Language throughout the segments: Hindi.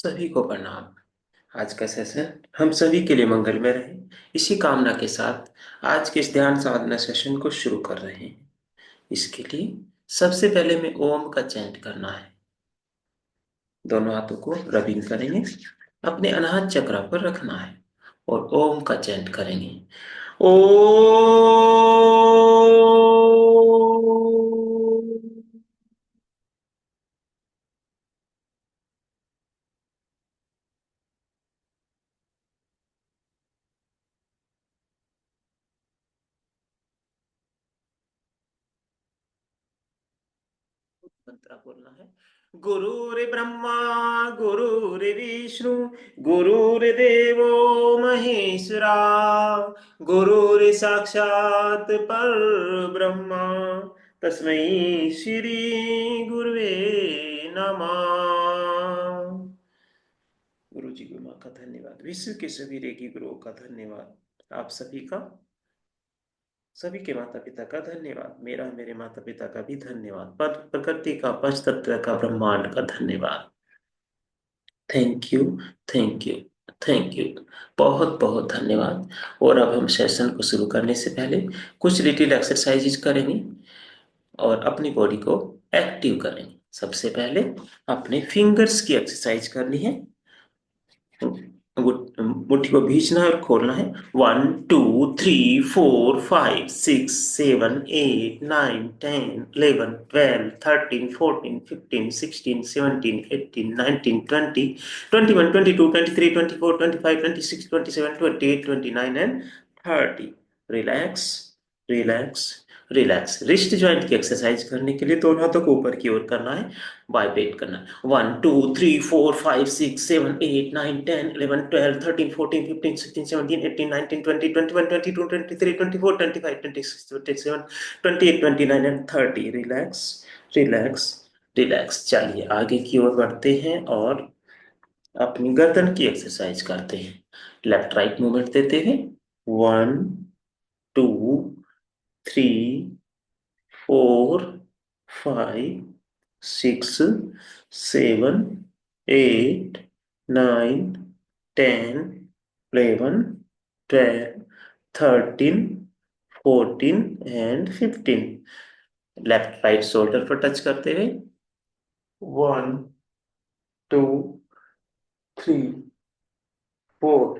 सभी को प्रणाम। आज का सेशन हम सभी के लिए मंगलमय रहे, इसी कामना के साथ आज के इस ध्यान साधना सेशन को शुरू कर रहे हैं। इसके लिए सबसे पहले में ओम का चैंट करना है। दोनों हाथों को रबिंग करेंगे, अपने अनाहत चक्र पर रखना है और ओम का चैंट करेंगे। ओ मंत्र बोलना है। गुरुर् ब्रह्मा गुरुर् विष्णु गुरुर्देवो महेश्वरा गुरुर् साक्षात् पर ब्रह्मा तस्मै श्री गुरुवे नमः। गुरु जी गुरु माँ का धन्यवाद, विश्व के सभी रेगी गुरुओं का धन्यवाद, आप सभी का, सभी के माता पिता का धन्यवाद, मेरा मेरे माता पिता का भी धन्यवाद, पर प्रकृति का, पंच तत्व का, ब्रह्मांड का धन्यवाद। Thank you, thank you, thank you, बहुत बहुत धन्यवाद। और अब हम सेशन को शुरू करने से पहले कुछ लिटिल एक्सरसाइजेज करेंगे और अपनी बॉडी को एक्टिव करेंगे। सबसे पहले अपने फिंगर्स की एक्सरसाइज करनी है। मुट्ठी को भींचना है और खोलना है। 1 2 3 4 5 6 7 8 9 10 11 12 13 14 15 16 17 18 19 20 21 22 23 24 25 26 27 28 29 and 30। Relax, relax. Wrist joint की एक्सरसाइज करने के लिए दोनों हाथों को ऊपर की ओर करना है, वाइब्रेट करना है। 1 2 3 4 5 6 7 8 9 10 11 12 13 14 15 16 17 18 19 20 21 22 23 24 25 26 27 28 29 30। Relax, relax, relax. चलिए आगे की ओर बढ़ते हैं और अपनी गर्दन की एक्सरसाइज करते हैं। लेफ्ट राइट मूवमेंट देते हैं। 1 2 3 4 5 6 7 8 9 10 11 12 13 14 and 15। लेफ्ट राइट शोल्डर पर टच करते हुए। 1 2 3 4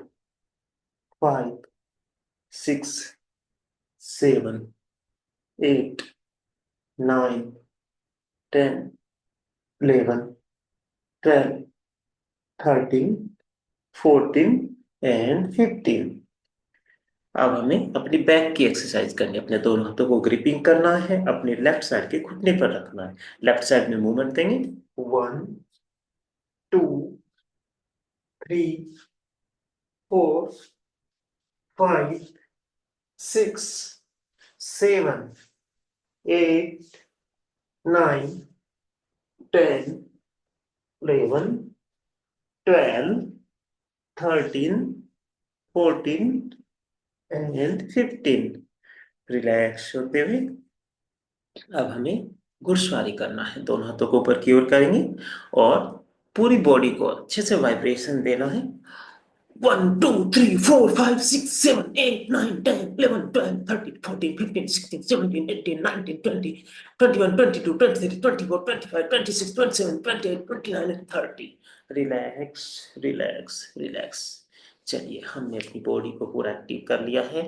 5 6 7 8 9 10 11 12 13 14 and 15। अब हमें अपनी बैक की एक्सरसाइज करनी है। अपने दोनों हाथों को ग्रिपिंग करना है, अपने लेफ्ट साइड के घुटने पर रखना है, लेफ्ट साइड में मूवमेंट देंगे। 1 2 3 4 5 6 7 8 9 10 11 12 13 14 and 15। रिलैक्स होते हुए अब हमें घुड़सवारी करना है। दोनों हाथों को ऊपर की ओर करेंगे और पूरी बॉडी को अच्छे से वाइब्रेशन देना है। 1 2 3 4 5 6 7 8 9 10 11 12 13 14 15 16 17 18 19 20 21 22 23 24 25 26 27 28 29 30। Relax, relax, relax. चलिए हमने अपनी बॉडी को पूरा एक्टिव कर लिया है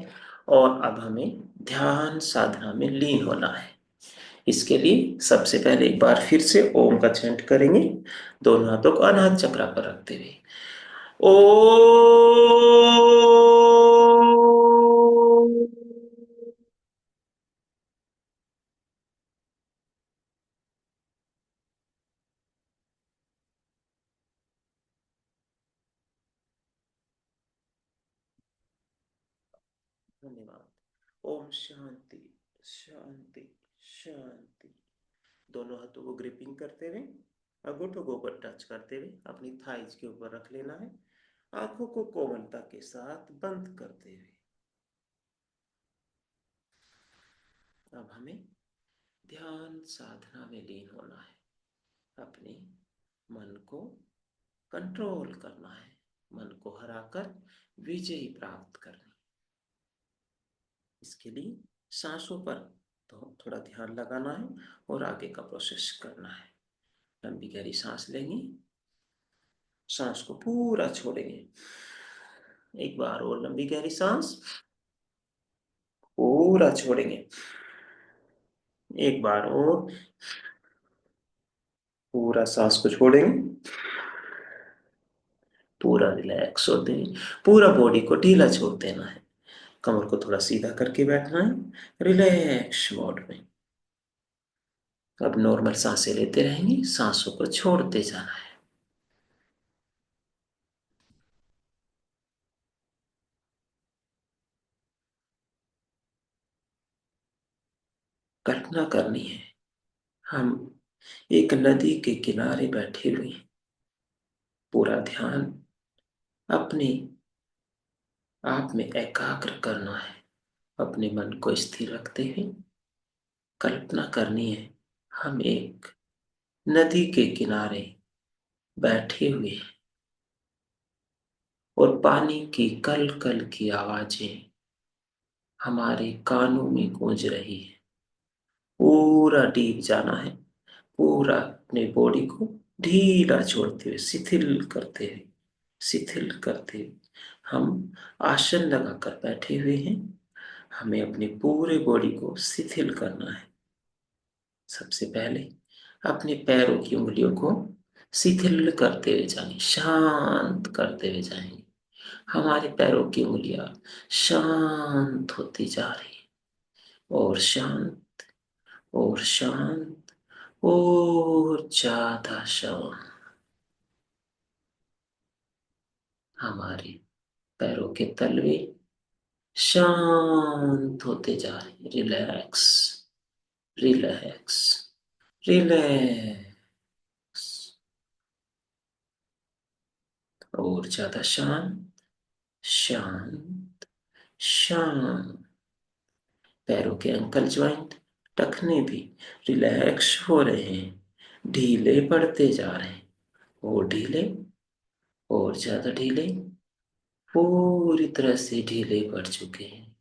और अब हमें ध्यान साधना में लीन होना है। इसके लिए सबसे पहले एक बार फिर से ओम का चैंट करेंगे, दोनों हाथों को अनाहत चक्र पर रखते हुए। ओ धन्यवाद। ओम शांति, शांति, शांति। दोनों हाथों को ग्रिपिंग करते हुए, अंगूठों को ऊपर टच करते हुए अपनी थाइज के ऊपर रख लेना है। आंखों को कोमलता के साथ बंद करते हुए अब हमें ध्यान साधना में लीन होना है। अपने मन को कंट्रोल करना है, मन को हराकर विजय प्राप्त करनी। इसके लिए सांसों पर तो थोड़ा ध्यान लगाना है और आगे का प्रोसेस करना है। लंबी गहरी सांस लेंगे, सांस को पूरा छोड़ेंगे। एक बार और लंबी गहरी सांस, पूरा छोड़ेंगे। एक बार और पूरा सांस को छोड़ेंगे, पूरा रिलैक्स होते हैं। पूरा बॉडी को ढीला छोड़ देना है। कमर को थोड़ा सीधा करके बैठना है रिलैक्स मोड में। अब नॉर्मल सांसें लेते रहेंगे, सांसों को छोड़ते जाना है। कल्पना करनी है, हम एक नदी के किनारे बैठे हुए हैं। पूरा ध्यान अपने आप में एकाग्र करना है। अपने मन को स्थिर रखते हुए कल्पना करनी है, हम एक नदी के किनारे बैठे हुए हैं और पानी की कल कल की आवाजें हमारे कानों में गूंज रही है। पूरा डीप जाना है, पूरा अपने बॉडी को ढीला छोड़ते हुए, शिथिल करते हुए हम आसन लगाकर बैठे हुए हैं। हमें अपने पूरे बॉडी को शिथिल करना है। सबसे पहले अपने पैरों की उंगलियों को शिथिल करते हुए जाएंगे, शांत करते हुए जाएंगे। हमारे पैरों की उंगलियां शांत होती जा रही है, और शांत और शांत और ज्यादा शांत। हमारे पैरों के तलवे शांत होते जा रहे हैं। रिलैक्स, रिलैक्स, रिलैक्स, और ज्यादा शांत, शांत, शांत। पैरों के एंकल ज्वाइंट, टखने भी रिलैक्स हो रहे हैं, ढीले पड़ते जा रहे हैं। और ढीले, और ज्यादा ढीले, पूरी तरह से ढीले पड़ चुके हैं।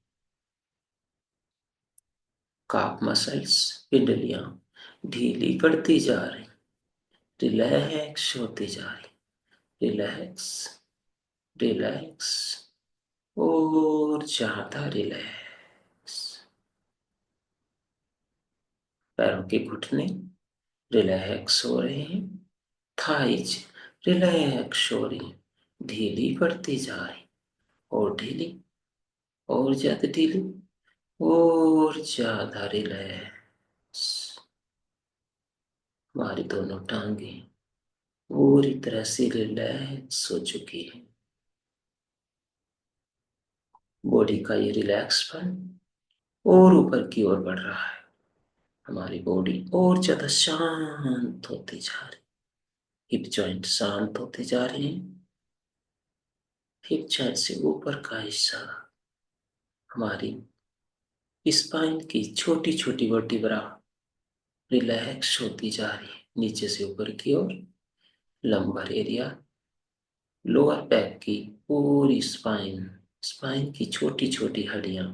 काफ मसल्स, पिंडलियां ढीली पड़ती जा रही, रिलैक्स होती जा रही। रिलैक्स, रिलैक्स, और ज्यादा रिलैक्स। पैरों के घुटने रिलैक्स हो रहे हैं, थाइज रिलैक्स हो रही, ढीली पड़ती जा रही, और ढीली, और ज्यादा ढीली, और ज्यादा रिलैक्स। हमारी दोनों टांगे पूरी तरह से रिलैक्स हो चुकी है। बॉडी का ये रिलैक्सपन और ऊपर की ओर बढ़ रहा है। हमारी बॉडी और ज्यादा शांत होती जा रही, हिप जॉइंट शांत होते जा रहे हैं। हिप जॉइंट से ऊपर का हिस्सा, हमारी स्पाइन की छोटी छोटी वर्टिब्रा रिलैक्स होती जा रही है, नीचे से ऊपर की ओर। लंबर एरिया, लोअर बैक की पूरी स्पाइन, स्पाइन की छोटी छोटी हड्डियां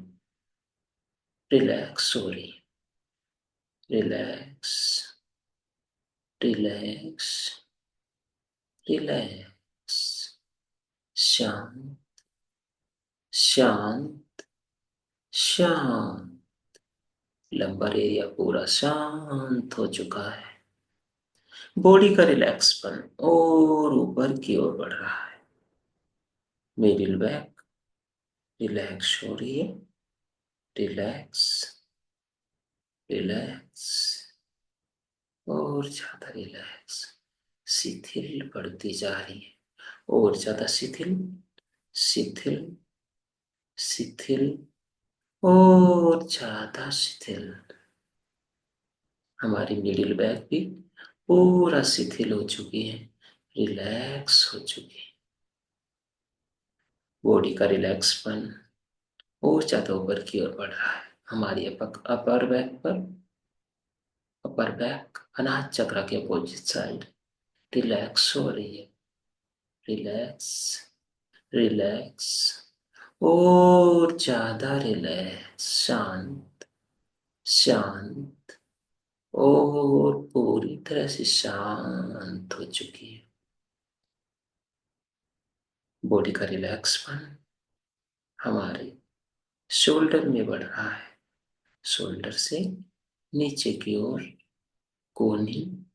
रिलैक्स हो रही, रिलैक्स, रिलैक्स, रिलैक्स, शांत, शांत, शांत। लंबर एरिया पूरा शांत हो चुका है। बॉडी का रिलैक्सपन और ऊपर की ओर बढ़ रहा है। मिडिल बैक रिलैक्स हो रही है, रिलैक्स, रिलैक्स, और ज्यादा रिलैक्स। शिथिल पड़ती जा रही है, और ज्यादा शिथिल, शिथिल, शिथिल, और ज्यादा शिथिल। हमारी मिडिल बैक भी पूरा शिथिल हो चुकी है, रिलैक्स हो चुकी है। बॉडी का रिलैक्सपन और ज्यादा ऊपर की ओर बढ़ रहा है। हमारी अपर बैक पर, अपर बैक अनाज चक्र के अपोजिट साइड रिलैक्स हो रही है, रिलैक्स, रिलैक्स, और ज्यादा रिलैक्स, शांत, शांत, और पूरी तरह से शांत हो चुकी है। बॉडी का रिलैक्सपन हमारे शोल्डर में बढ़ रहा है। शोल्डर से नीचे की ओर कोहनी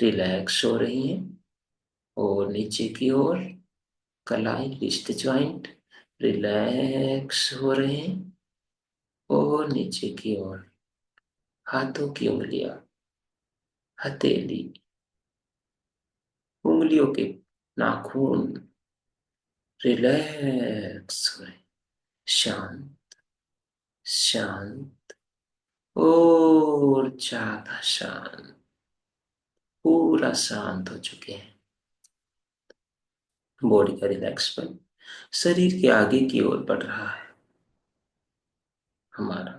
रिलैक्स हो रही है, और नीचे की ओर कलाई, रिस्ट जॉइंट रिलैक्स हो रहे हैं, और नीचे की ओर हाथों की उंगलियां, हथेली, उंगलियों के नाखून रिलैक्स हो रहे हैं। शांत, शांत, और ज्यादा शांत, पूरा शांत हो चुके हैं। बॉडी का रिलैक्सपन शरीर के आगे की ओर बढ़ रहा है। हमारा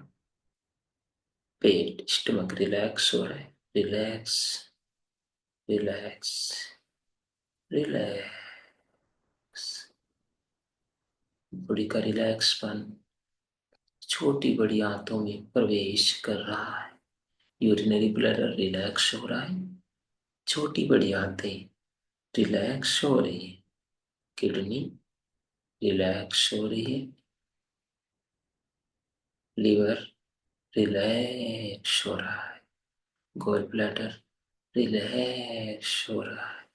पेट, स्टमक रिलैक्स हो रहा है। Relax, relax, relax. बॉडी का रिलैक्सपन छोटी बड़ी आंतों में प्रवेश कर रहा है। यूरिनरी ब्लैडर रिलैक्स हो रहा है। छोटी बड़ी आंतें रिलैक्स हो रही है। किडनी रिलैक्स हो रही है। लिवर रिलैक्स हो रहा है। गॉल ब्लैडर रिलैक्स हो रहा है।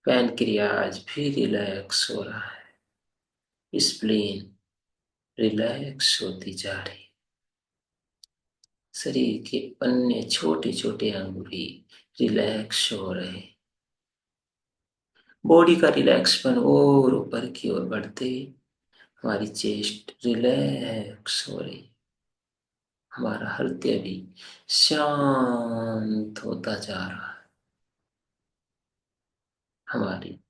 पैनक्रियाज भी रिलैक्स हो रहा है। स्प्लीन रिलैक्स होती जा रही है। शरीर के अन्य छोटे छोटे अंग भी रिलैक्स हो रहे हैं। बॉडी का रिलैक्सपन और ऊपर की ओर बढ़ते हमारी चेस्ट रिलैक्स हो रही। हमारा हृदय भी शांत होता जा रहा है। हमारी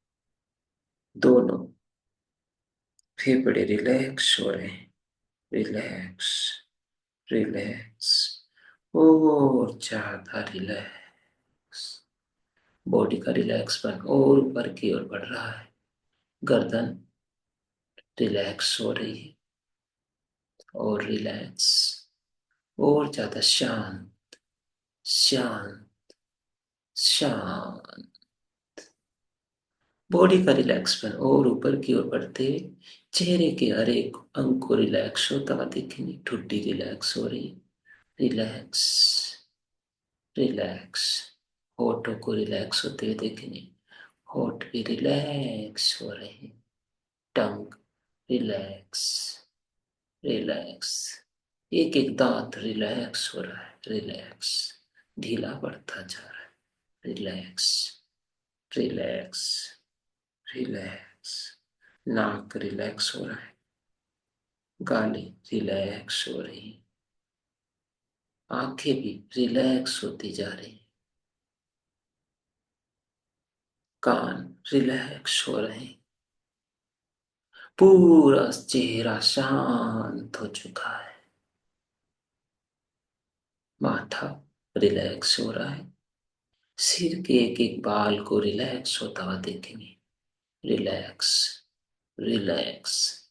दोनों फेफड़े रिलैक्स हो रहे हैं। रिलैक्स, रिलैक्स, और ज्यादा रिलैक्स। बॉडी का रिलैक्सपन और ऊपर की ओर बढ़ रहा है। गर्दन रिलैक्स हो रही है, और रिलैक्स, और ज्यादा शांत, शांत, शांत। बॉडी का रिलैक्सपन और ऊपर की ओर बढ़ते चेहरे के हर एक अंग को रिलैक्स होता हुआ देखेंगे। ठुड्डी रिलैक्स हो रही, रिलैक्स, रिलैक्स। होठों को रिलैक्स होते हुए देखेंगे। होठ भी रिलैक्स हो रहे हैं। टंग रिलैक्स, रिलैक्स। एक एक दांत रिलैक्स हो रहा है। रिलैक्स, ढीला पड़ता जा रहा है। Relax, relax, relax. नाक रिलैक्स हो रहा है। गाली रिलैक्स हो रही है। आंखें भी रिलैक्स होती जा रही हैं। कान रिलैक्स हो रहे हैं। पूरा चेहरा शांत हो चुका है। माथा रिलैक्स हो रहा है। सिर के एक एक बाल को रिलैक्स होता हुआ देखेंगे। Relax, relax,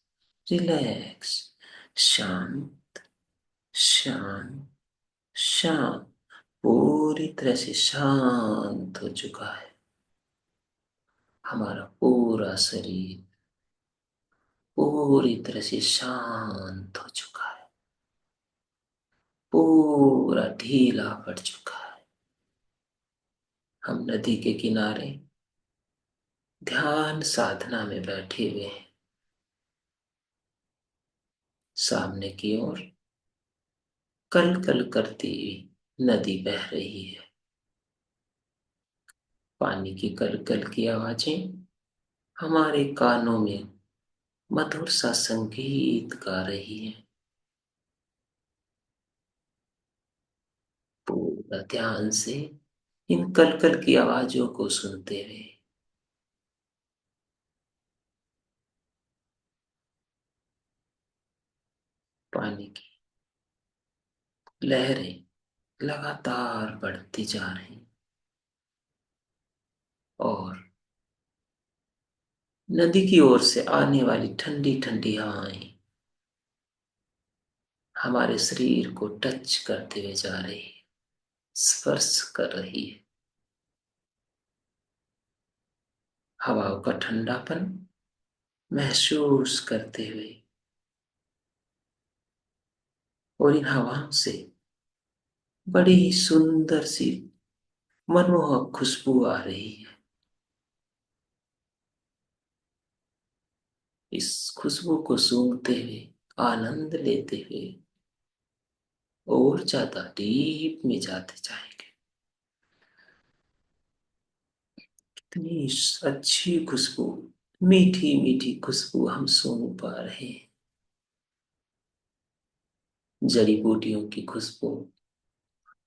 relax. शांत, शांत, शांत, पूरी तरह से शांत हो चुका है। हमारा पूरा शरीर पूरी तरह से शांत हो चुका है। पूरा ढीला पड़ चुका है। हम नदी के किनारे ध्यान साधना में बैठे हुए हैं। सामने की ओर कल कल करती हुई नदी बह रही है। पानी की कल कल की आवाजें हमारे कानों में मधुर सा संगीत गा रही है। पूरा ध्यान से इन कल कल की आवाजों को सुनते हुए पानी की लहरें लगातार बढ़ती जा रही। और नदी की ओर से आने वाली ठंडी ठंडी हवाएं हमारे शरीर को टच करते हुए जा रही है, स्पर्श कर रही है। हवाओं का ठंडापन महसूस करते हुए और इन हवाओं से बड़ी ही सुंदर सी मनमोहक खुशबू आ रही है। इस खुशबू को सूंघते हुए, आनंद लेते हुए और ज्यादा डीप में जाते जाएंगे। इतनी अच्छी खुशबू, मीठी मीठी खुशबू हम सूंघ पा रहे हैं। जड़ी बूटियों की खुशबू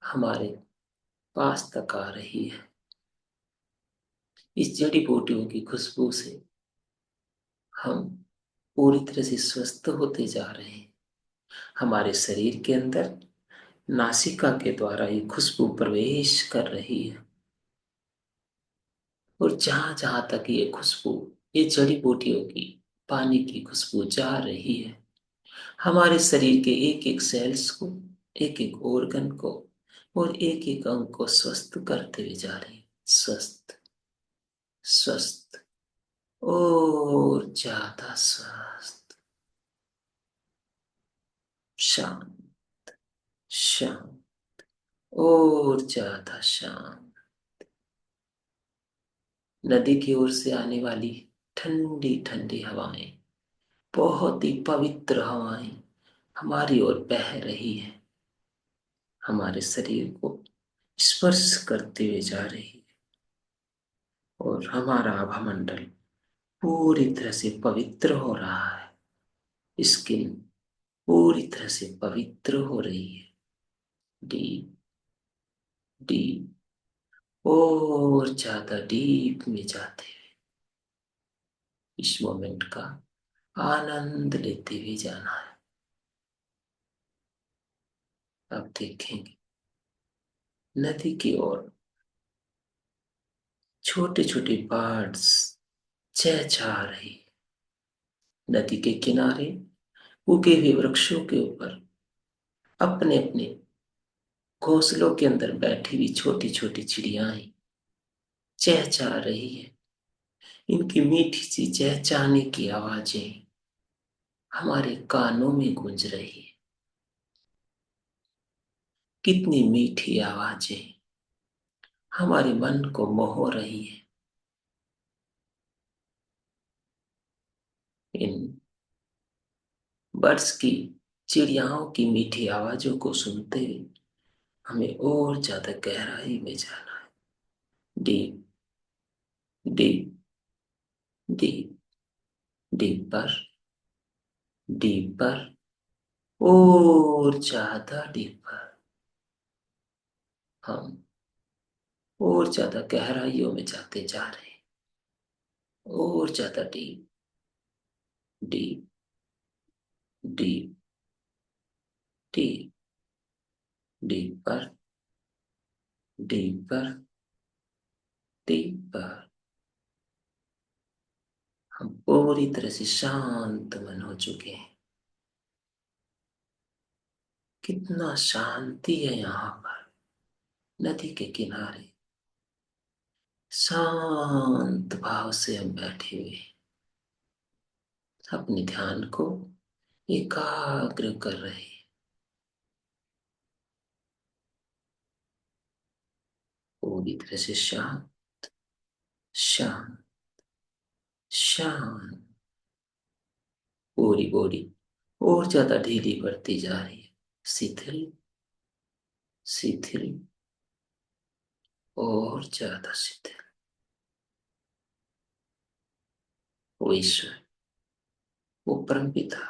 हमारे पास तक आ रही है। इस जड़ी बूटियों की खुशबू से हम पूरी तरह से स्वस्थ होते जा रहे हैं। हमारे शरीर के अंदर नासिका के द्वारा ये खुशबू प्रवेश कर रही है और जहां जहां तक ये खुशबू, ये जड़ी बूटियों की पानी की खुशबू जा रही है, हमारे शरीर के एक एक सेल्स को, एक एक ऑर्गन को और एक एक अंग को स्वस्थ करते हुए जा रही है। स्वस्थ, स्वस्थ और ज्यादा स्वस्थ, शांत, शांत और ज्यादा शांत। नदी की ओर से आने वाली ठंडी ठंडी हवाएं, बहुत ही पवित्र हवाएं हमारी ओर बह रही है, हमारे शरीर को स्पर्श करते हुए जा रही है और हमारा आभामंडल पूरी तरह से पवित्र हो रहा है। स्किन पूरी तरह से पवित्र हो रही है। डीप, डीप और ज्यादा डीप में जाते हुए इस मोमेंट का आनंद लेते हुए जाना है। अब देखेंगे नदी की ओर छोटे छोटे बर्ड्स चहचहा रही। नदी के किनारे उगे हुए वृक्षों के ऊपर अपने अपने घोंसलों के अंदर बैठी हुई छोटी छोटी चिड़ियाएं चहचहा रही है। इनकी मीठी सी चहचहाने की आवाजें हमारे कानों में गूंज रही है। कितनी मीठी आवाजें हमारे मन को मोह रही है। इन बर्ड्स की, चिड़ियाओं की मीठी आवाजों को सुनते हुए हमें और ज्यादा गहराई में जाना है। Deep, deep, deep, deeper, deeper और ज्यादा डीपर। हम और ज्यादा गहराइयों में जाते जा रहे हैं। और ज्यादा deep, deep, deep, deep, deeper, deeper, deeper. हम पूरी तरह से शांत मन हो चुके हैं। कितना शांति है यहाँ पर, नदी के किनारे शांत भाव से हम बैठे हुए हैं। अपने ध्यान को एकाग्र कर रहे हैं। पूरी तरह से शांत, शांत, शांत। पूरी बॉडी और ज्यादा ढीली पड़ती जा रही है। शिथिल, शिथिल और ज्यादा शिथिल। वो ईश्वर, वो परमपिता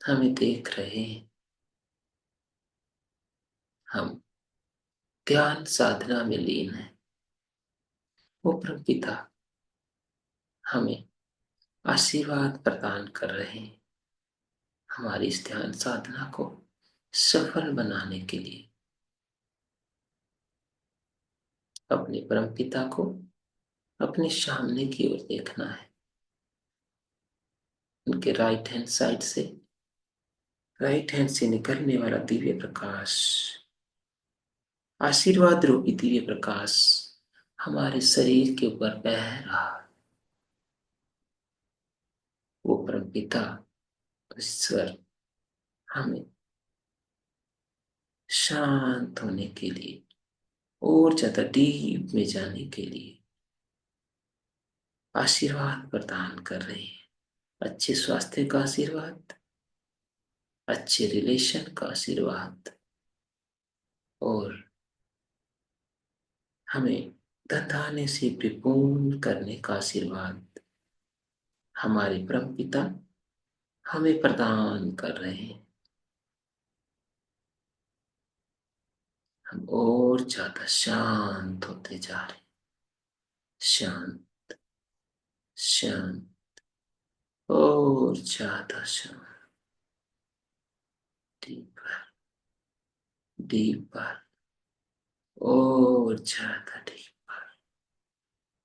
हमें देख रहे हैं। हम ध्यान साधना में लीन है। वो परमपिता हमें आशीर्वाद प्रदान कर रहे हैं, हमारी इस ध्यान साधना को सफल बनाने के लिए। अपने परम पिता को अपने सामने की ओर देखना है। उनके राइट हैंड से निकलने वाला दिव्य प्रकाश, आशीर्वाद रूपी दिव्य प्रकाश हमारे शरीर के ऊपर बह रहा है। वो परम पिता ईश्वर हमें शांत होने के लिए और ज्यादा डीप में जाने के लिए आशीर्वाद प्रदान कर रहे हैं। अच्छे स्वास्थ्य का आशीर्वाद, अच्छे रिलेशन का आशीर्वाद, और हमें धन से परिपूर्ण करने का आशीर्वाद हमारे परम पिता हमें प्रदान कर रहे हैं। हम और ज्यादा शांत होते जा रहे हैं। शांत, शांत, और ज्यादा शांत। डीपर, डीपर, और ज्यादा डीपर,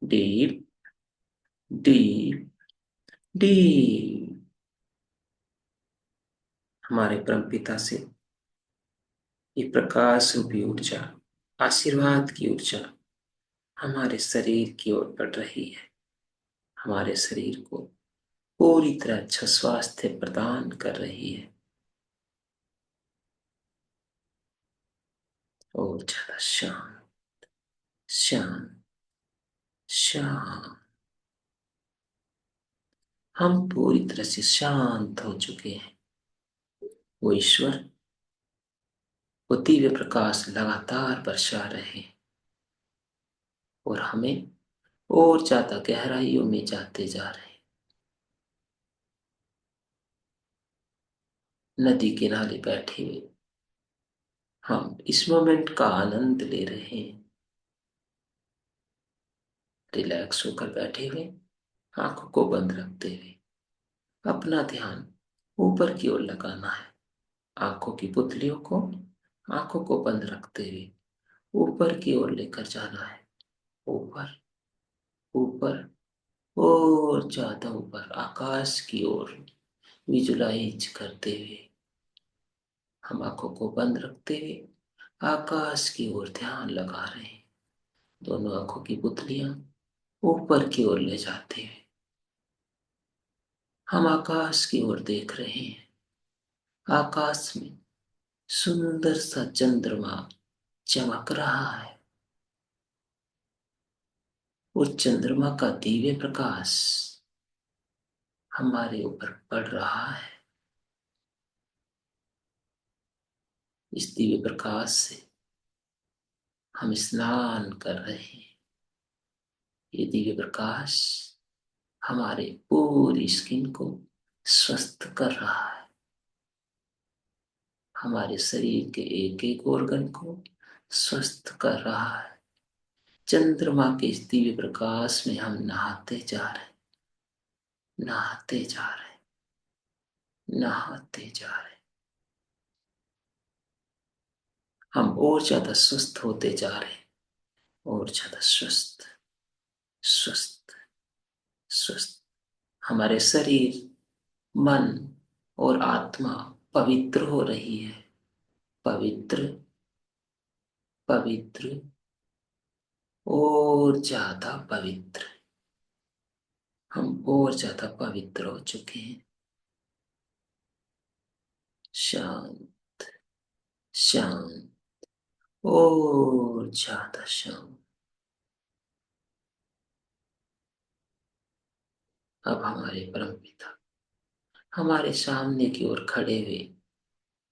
डीप, डीप, डीप। हमारे परम पिता से ये प्रकाश रूपी ऊर्जा, आशीर्वाद की ऊर्जा हमारे शरीर की ओर बढ़ रही है। हमारे शरीर को पूरी तरह अच्छा स्वास्थ्य प्रदान कर रही है। और ज्यादा शांत, शांत, शांत। हम पूरी तरह से शांत हो चुके हैं। वो ईश्वर, वो दिव्य प्रकाश लगातार बरसा रहे हैं और हमें और ज्यादा गहराइयों में जाते जा रहे हैं। नदी किनारे बैठे हुए हम इस मोमेंट का आनंद ले रहे हैं। रिलैक्स होकर बैठे हुए, आंखों को बंद रखते हुए अपना ध्यान ऊपर की ओर लगाना है। आंखों की पुतलियों को आंखों को बंद रखते हुए ऊपर की ओर लेकर जाना है। ऊपर, ऊपर, और ज्यादा ऊपर आकाश की ओर विजुलाइज करते हुए हम आंखों को बंद रखते हुए आकाश की ओर ध्यान लगा रहे हैं। दोनों आंखों की पुतलियां ऊपर की ओर ले जाते हुए हम आकाश की ओर देख रहे हैं। आकाश में सुंदर सा चंद्रमा चमक रहा है और चंद्रमा का दिव्य प्रकाश हमारे ऊपर पड़ रहा है। इस दिव्य प्रकाश से हम स्नान कर रहे हैं। ये दिव्य प्रकाश हमारे पूरी स्किन को स्वस्थ कर रहा है। हमारे शरीर के एक एक ऑर्गन को स्वस्थ कर रहा है। चंद्रमा के इस दिव्य प्रकाश में हम नहाते जा रहे हैं, नहाते जा रहे हैं, नहाते जा रहे हैं। हम और ज्यादा स्वस्थ होते जा रहे हैं, और ज्यादा स्वस्थ, स्वस्थ, स्वस्थ। हमारे शरीर, मन और आत्मा पवित्र हो रही है। पवित्र, पवित्र, और ज्यादा पवित्र। हम और ज्यादा पवित्र हो चुके हैं। शांत, शांत, और ज्यादा शांत। अब हमारे परम पिता हमारे सामने की ओर खड़े हुए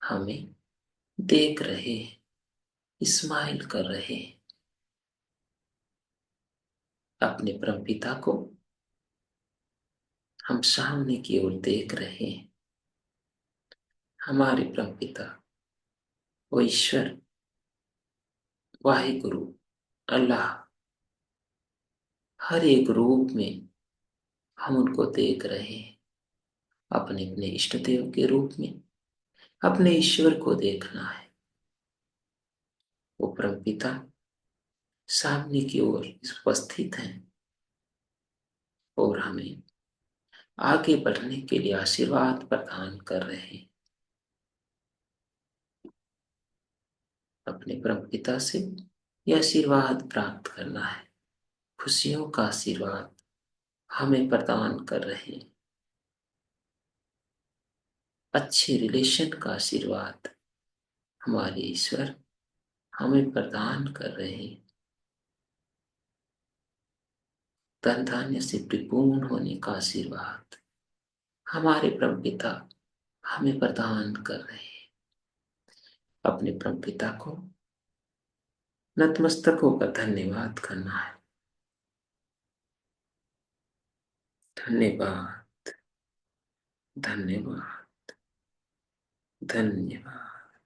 हमें देख रहे हैं, स्माइल कर रहे हैं। अपने परम पिता को हम सामने की ओर देख रहे हैं। हमारे परम पिता, वो ईश्वर, वाहिगुरु, अल्लाह, हर एक रूप में हम उनको देख रहे हैं। अपने अपने इष्ट देव के रूप में अपने ईश्वर को देखना है। वो परम पिता सामने की ओर उपस्थित हैं और हमें आगे बढ़ने के लिए आशीर्वाद प्रदान कर रहे हैं। अपने परम पिता से यह आशीर्वाद प्राप्त करना है। खुशियों का आशीर्वाद हमें प्रदान कर रहे हैं। अच्छे रिलेशन का आशीर्वाद हमारे ईश्वर हमें प्रदान कर रहे हैं। धन धान्य से परिपूर्ण होने का आशीर्वाद हमारे परम पिता हमें प्रदान कर रहे हैं। अपने परम पिता को नतमस्तक होकर धन्यवाद करना है। धन्यवाद, धन्यवाद, धन्यवाद।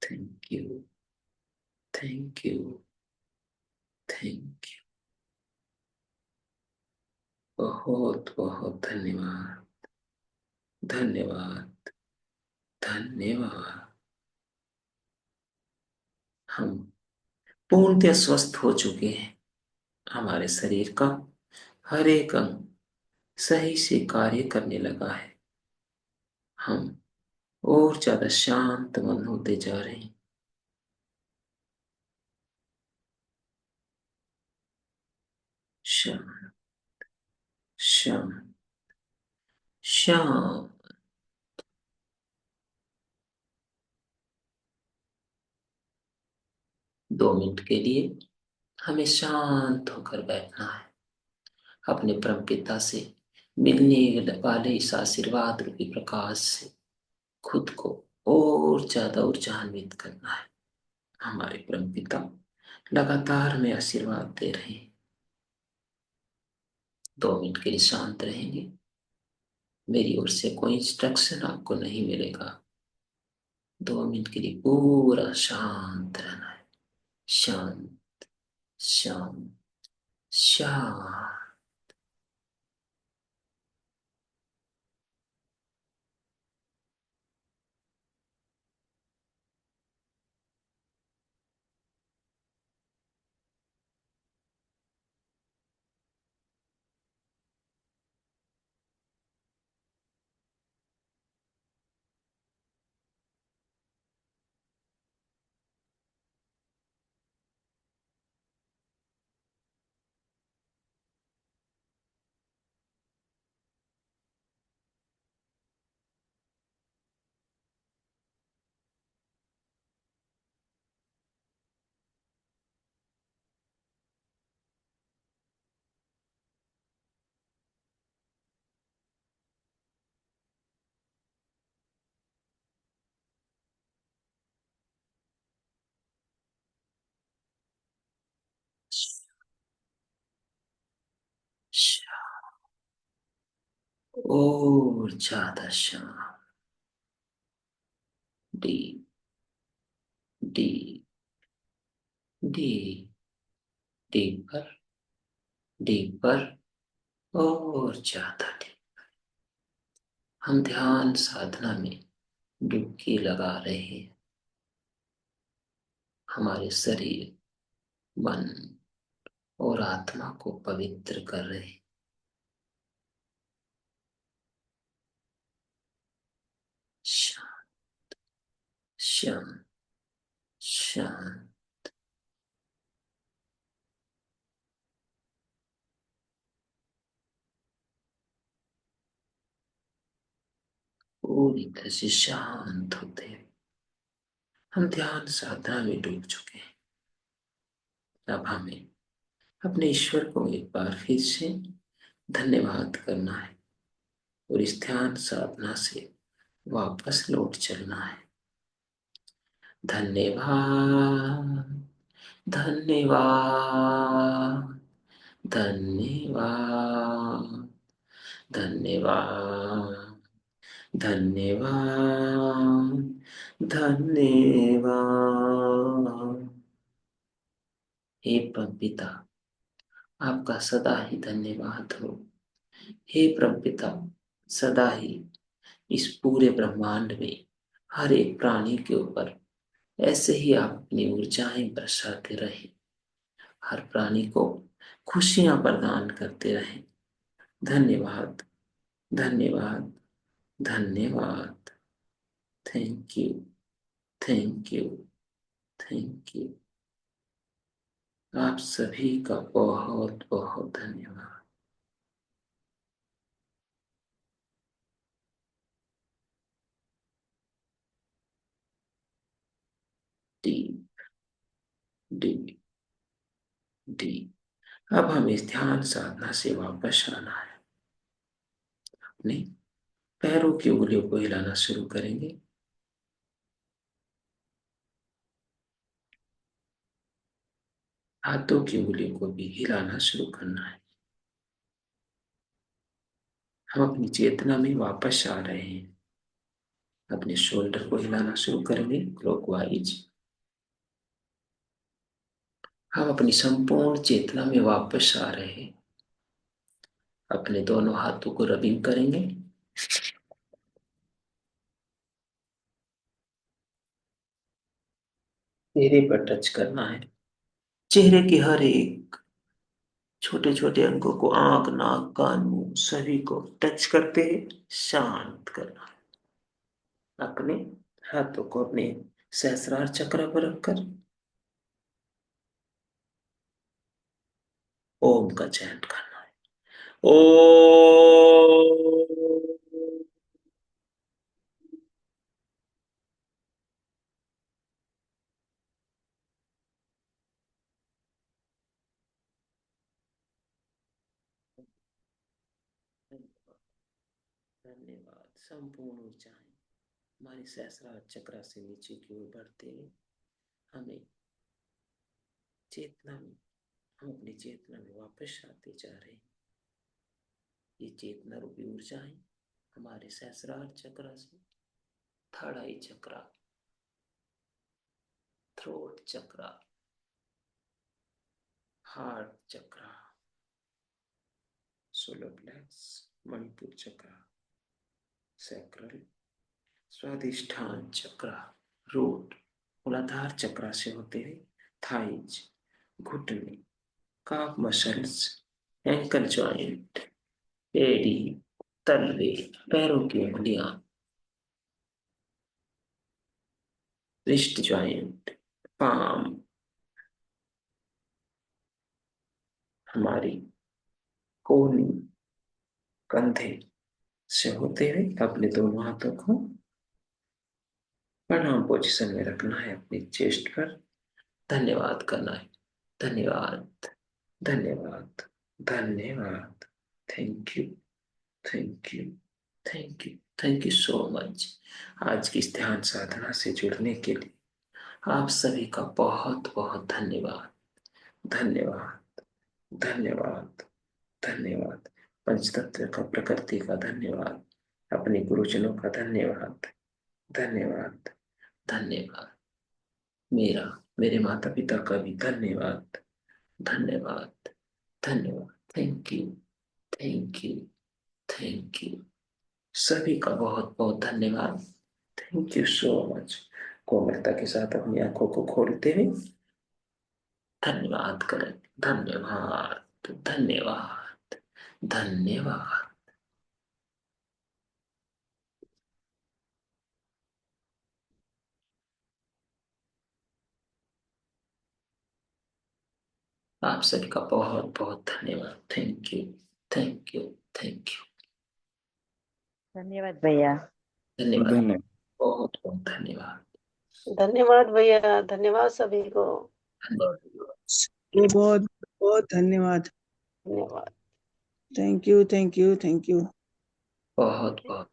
Thank you, thank you, thank you. बहुत बहुत धन्यवाद, धन्यवाद, धन्यवाद। हम पूर्णतः स्वस्थ हो चुके हैं। हमारे शरीर का हर एक अंग सही से कार्य करने लगा है। हम और ज्यादा शांत मन होते जा रहे हैं। शांत, शांत, शांत। 2 मिनट के लिए हमें शांत होकर बैठना है। अपने परम पिता से मिलने वाले इस आशीर्वाद रूपी प्रकाश से खुद को और ज्यादा ऊर्जान्वित करना है। हमारे परम पिता लगातार हमें आशीर्वाद दे रहे हैं। 2 मिनट के लिए शांत रहेंगे। मेरी ओर से कोई इंस्ट्रक्शन आपको नहीं मिलेगा। 2 मिनट के लिए पूरा शांत रहना है। शांत, शांत, शांत। और ज्यादा शांत। Deep, deep, deep, deeper, deeper, और ज्यादा डीप। हम ध्यान साधना में डुबकी लगा रहे हैं। हमारे शरीर, मन और आत्मा को पवित्र कर रहे हैं। शांत, शांत, शांत। पूरी तरह से शांत होते हैं। हम ध्यान साधना में डूब चुके हैं। अब हमें अपने ईश्वर को एक बार फिर से धन्यवाद करना है और इस ध्यान साधना से वापस लौट चलना है। धन्यवाद, धन्यवाद, धन्यवाद, धन्यवाद, धन्यवाद, धन्यवाद। हे परम पिता, आपका सदा ही धन्यवाद हो। हे परम पिता, सदा ही इस पूरे ब्रह्मांड में हर एक प्राणी के ऊपर ऐसे ही आप अपनी ऊर्जाएं बरसाते रहे। हर प्राणी को खुशियां प्रदान करते रहें। धन्यवाद, धन्यवाद, धन्यवाद। Thank you, thank you, thank you. आप सभी का बहुत बहुत धन्यवाद। Deep, deep, deep. अब हम इस ध्यान साधना से वापस आना है। अपने पैरों की उंगलियों को हिलाना शुरू करेंगे। हाथों की उंगलियों को भी हिलाना शुरू करना है। हम अपनी चेतना में वापस आ रहे हैं। अपने शोल्डर को हिलाना शुरू करेंगे क्लॉकवाइज। हम अपनी संपूर्ण चेतना में वापस आ रहे हैं। अपने दोनों हाथों को रबिंग करेंगे। चेहरे पर टच करना है। चेहरे के हर एक छोटे छोटे अंगों को, आंख, नाक, कान, मुंह, सभी को टच करते हैं। शांत करना है। अपने हाथों को अपने सहस्रार चक्र पर रखकर ओम का चयन करना है। ओम। धन्यवाद। संपूर्ण ऊर्जाएं हमारी सहस्रार चक्र से नीचे की ओर बढ़ते हुए हमें चेतना में, हम अपनी चेतना में वापस आते जा रहे हैं। ये चेतना रूपी ऊर्जाएं हमारे सहस्रार चक्र से थर्ड आई चक्र, थ्रोट चक्र, हार्ट चक्र, सोलर प्लेक्स, मणिपुर चक्र, सैक्रल, स्वादिष्ठान चक्र, रूट, मूलाधार चक्र से होते हुए थाइज, घुटने, काफ मसल्स, एंकल जॉइंट, एडी, तलवे, पैरों की उंगलियां, रिस्ट जॉइंट, पाम, हमारी कोहनी, कंधे से होते हुए अपने दोनों हाथों को प्रणाम पोजीशन में रखना है। अपनी चेस्ट पर धन्यवाद करना है। धन्यवाद, धन्यवाद, धन्यवाद। Thank you, thank you, thank you, thank you so much. आज की इस ध्यान साधना से जुड़ने के लिए आप सभी का बहुत बहुत धन्यवाद, धन्यवाद, धन्यवाद, धन्यवाद। पंचतत्व का, प्रकृति का धन्यवाद। अपने गुरुजनों का धन्यवाद, धन्यवाद, धन्यवाद। मेरा, मेरे माता पिता का भी धन्यवाद, धन्यवाद, धन्यवाद। Thank you, thank you, thank you. सभी का बहुत बहुत धन्यवाद। Thank you so much. कोमलता के साथ अपनी आंखों को खोलते हुए धन्यवाद करें। धन्यवाद, धन्यवाद, धन्यवाद। आप सभी का बहुत बहुत धन्यवाद। Thank you, thank you, thank you. धन्यवाद भैया। धन्यवाद, धन्यवाद। बहुत बहुत धन्यवाद। धन्यवाद भैया, धन्यवाद सभी को। धन्यवाद, बहुत बहुत धन्यवाद। धन्यवाद। Thank you, thank you, thank you. बहुत बहुत